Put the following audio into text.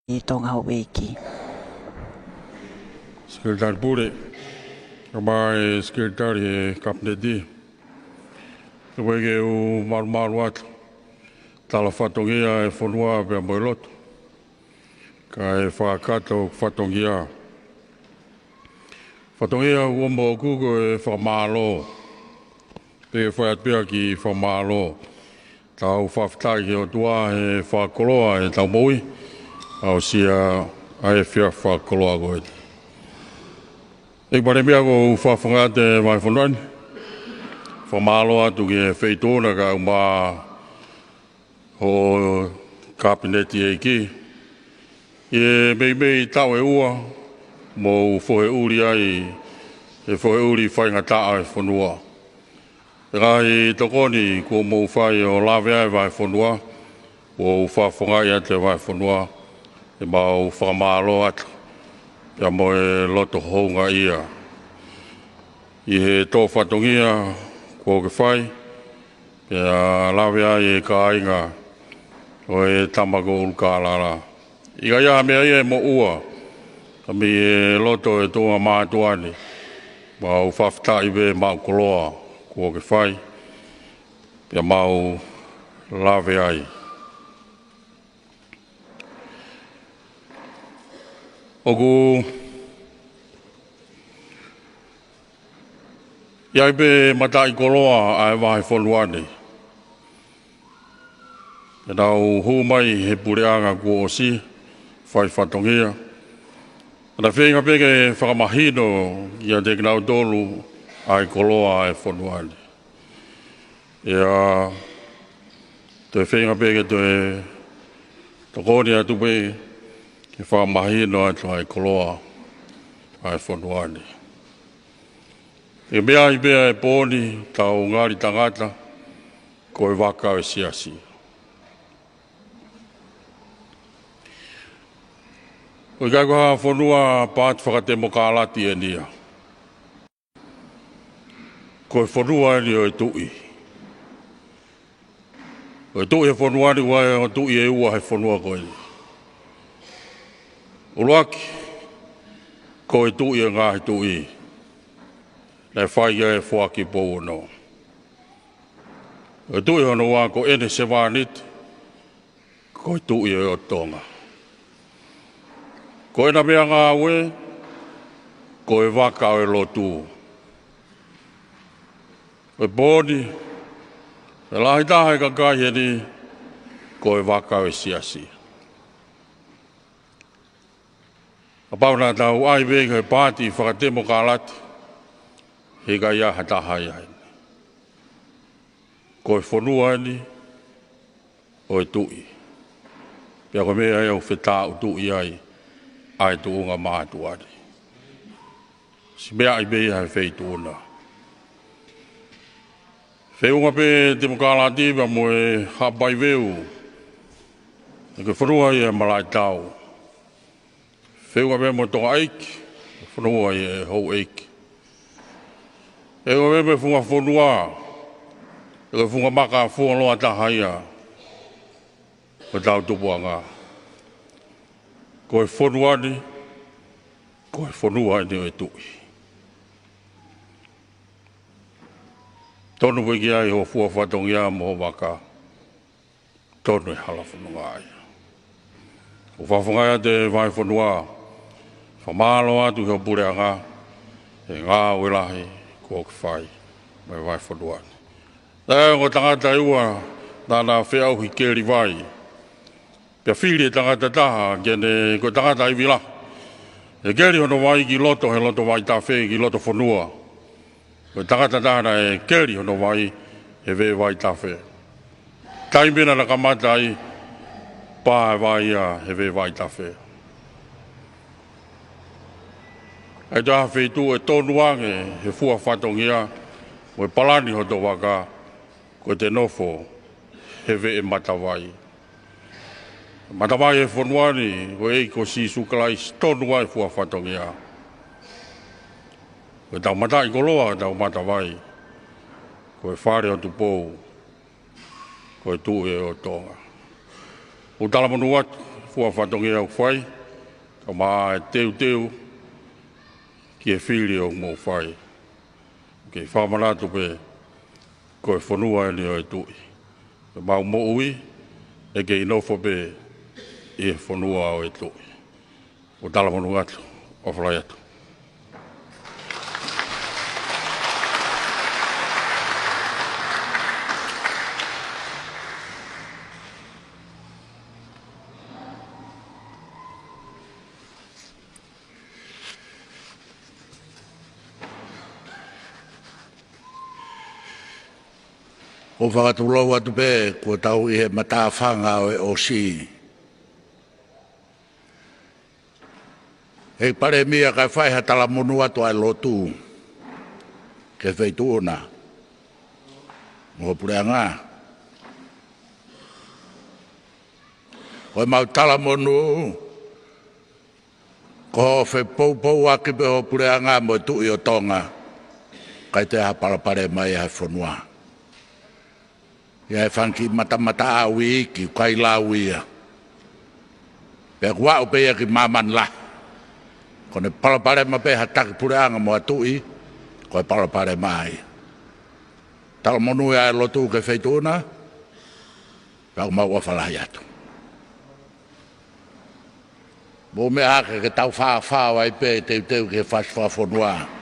I tonga wiki. Sekretari Pure, Kabai Sekretari Kapnedi, Wege u Marmaruat, Tala Fatongia e Fonua pe Moilot, Kai Whakato Fatongia. Fatongia uombo Oku e Whamalo, Pe Whaatpea ki Whamalo, Tau Whaftai o Tua e Whakoloa e Tau Moui, Au sia ai Fia Whakoloa goe. Ik ben hier ook van vanuit mijn vandaan. Van Malo toen ik feito na ga maar ho kabinet die je bij touw eeuw mo voor Ulia e voor Uli fijn taal Fonua. Rai tokoni ko mo fai o lavia vai Fonua o fa vanuit vai Fonua e mau van Malo at ja mooi loto honga ia. I he tō whatongia ko ke whai, pia lawea e ka ainga o e tamago ulkārara. I ka ia mea ia mo ua, ka mi e loto e tōa mātuani, ma u whaftai we mau koloa ko ke whai, pia mau lawea i. Oku Iai pe matai koloa ai wahi Fonua nei. E nau hu mai he pureanga ko o si, whai whatongia. Na whenga peke whakamahino ia te kinau tolu ai koloa ai Fonua nei. Ia te whenga peke te tokoni atu pe ke whakamahino atu ai koloa ai Fonua nei. E mea I mea e pōni tau ngāri tangata ko e waka e siasi. O kai koha Fonua pāt whakatemokalati e nia. Ko e Fonua ni o e tui. O e tui e Fonua ni wai o tui e ua he Fonua koe ni. Uruaki ko e tui e ngā he tui. Nei whai e whaki POUONO. E tui hono wā ko ene se wānit, ko e tui e o tonga. Ko ena mea ngā ue, ko e waka o e lotu. E pōni, e lahi taha e kakai he ni, ko e waka o e siasi. A pauna tau ai vega e pāti whakatemokalati, he ka ia hataha ia. Ko e Fonua ni, o e tui. Pia ko mea e o whetau tui ai, ai tuunga mātuari. Si mea I mea he wheituuna. Wheunga pe Temokalati wa mo e hapai veu. E ke Fonua I e malai tau. Wheunga pe mo tonga eiki, Fonua I e hou eiki. E o me funga Fonua, e o funga maka fuoloa tahaia, o tau tupuanga. Ko e Fonua ni, ko e Fonua ni o e tui. Tonu wiki ai ho fua whatongia mo waka, tonu e hala Fonua ai. O whafunga te vai Fonua, whamalo atu heo pureanga, e ngā welahi, ko ke whai, mai vai Fonua. Nā ngō tangata iua, nāna whiau hi keri vai. Pia whiri e tangata taha, kene ko tangata iwi la. E keri hono vai ki loto, he loto vai ta whē ki loto Fonua. Ko tangata taha e keri hono vai, he vē vai ta whē. Taimena na kamata ai, pā vai ia, he vē vai ta whē. Ai taha whētu e tonu ange, he fua whatongia, mo e palani hoto waka, ko te nofo, he ve e matawai. Matawai e Fonua ni, ko e ko si sukalai, tonu ai fua whatongia. Ko tau matai koloa, tau matawai, ko e whare o tu pou, ko e tu e o tonga. O talamonu atu, fua whatongi au whai, ka maa e teu ki e whiri o mō whai. Ke whamanatu pe koe whanua e ni o e tui. Ke mau mo ui, e ke inofo pe i e whanua o e tui. O tala manu atu, o whalai atu. O whakatulau atu pe, kua tau i he matawhanga o e o si. Hei pare mia kai whai ha tala monu atu ai lotu. Ke whaituona. Mo pure ngā. Hoi mau tala monu. Ko whe POUONO pe ho pure ngā mo tu i o tonga. Kai te hapalapare mai hai Fonua. Ia e whanki mata awi ki kai la wia. Pea kua o pea ki maman la. Kone palapare ma pea hataki pureanga mo atui, koe palapare mai. Tala monu e lotu ke whaituna, pea mau wawhalahi atu. Mo me hake ke tau whaa wai pe teu ke whaswha Fonua.